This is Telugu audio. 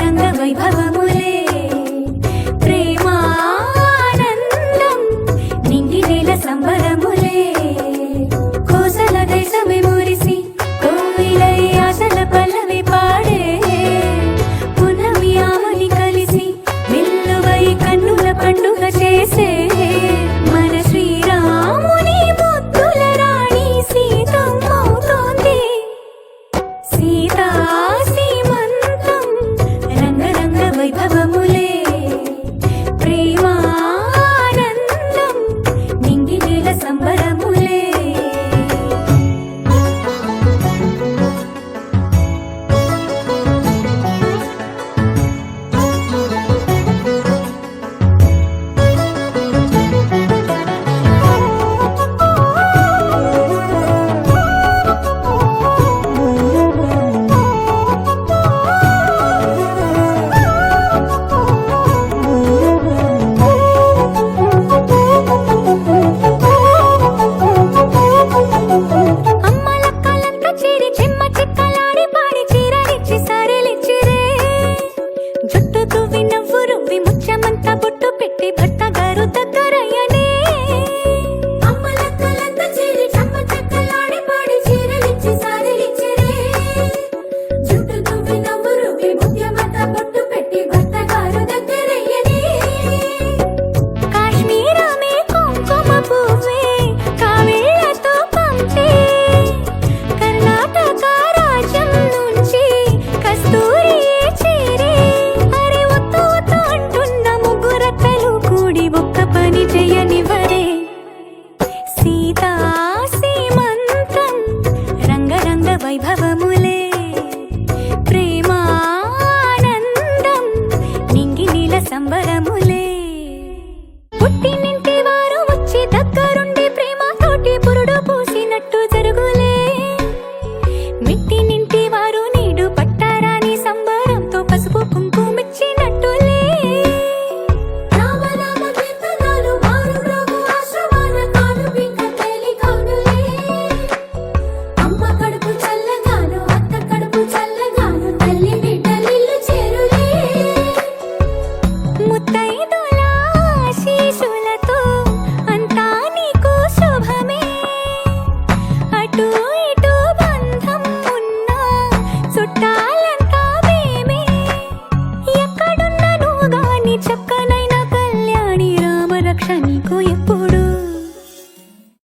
రంగ వైభవములే ప్రేమానందం నింగి నేల సంబరములే కోసల దేశమే మురిసి కోవిలై ఆశల పల్లవి పాడే పునమి ఆమని కలిసి మిల్లువై కన్నుల పండుగ చేసే మన శ్రీరాముని ముద్దుల రాణి సీతమ్మవుతోంది సీతా సీమంతం రంగరంగ వైభవములే ప్రేమానందం నింగి నేల సంబరములే అమ్మలక్కలంతా చేరి చెమ్మ చెక్కలాడి పాడి చీరలిచ్చి సారెలిచ్చిరే జుట్టు తువ్వి నవ్వు రువ్వి ముత్యమంతా బొట్టు పెట్టి భర్త గారు దగ్గరయ్యనే అమ్మలక్కలంతా చేరి చెమ్మ చెక్కలాడి పాడి చీరలిచ్చి సారెలిచ్చిరే జుట్టు తువ్వి నవ్వు రువ్వి ముత్యమంతా బొట్టు పెట్టి భర్త గారు దగ్గరయ్యనే కాశ్మీరమే కుంకుమ పువ్వే కావేళ్లతో పంచే కర్ణాటక రాజ్యం నుంచి కస్తూరియే చేరే అరే ఒత్తు ఒత్తు అంటున్న ముగ్గురక్కలు కూడి ఒక్క పని చేయనివ్వరే సీతా సీమంతం రంగరంగ వైభవములే ప్రేమానందం నింగి నీల సంబరములే పుట్టినింటి వారు వచ్చి దగ్గరుండి ప్రేమతోటి పురుడు పూసినట్టు జరుగులే మిట్టినింటి వారు నీడు పట్టారాని సంబరంతో పసుపు కుంకుమిచ్చినట్టులే రామ రామ కీర్తనలు మారు రోగు ఆశ్రమాన కాను పింక తేలి కౌనులే అమ్మ కడుపు చల్లగాను అత్త కడుపు చల్లగాను తల్లి బిడ్డలిల్లు చేరులే ముత్తైదుల ఆశీస్సులతో అంతా నీకు శుభమే అటు ఇటు బంధం ఉన్నా చుట్టాలంతా మేమే ఎక్కడున్నా నువ్వు గాని చక్క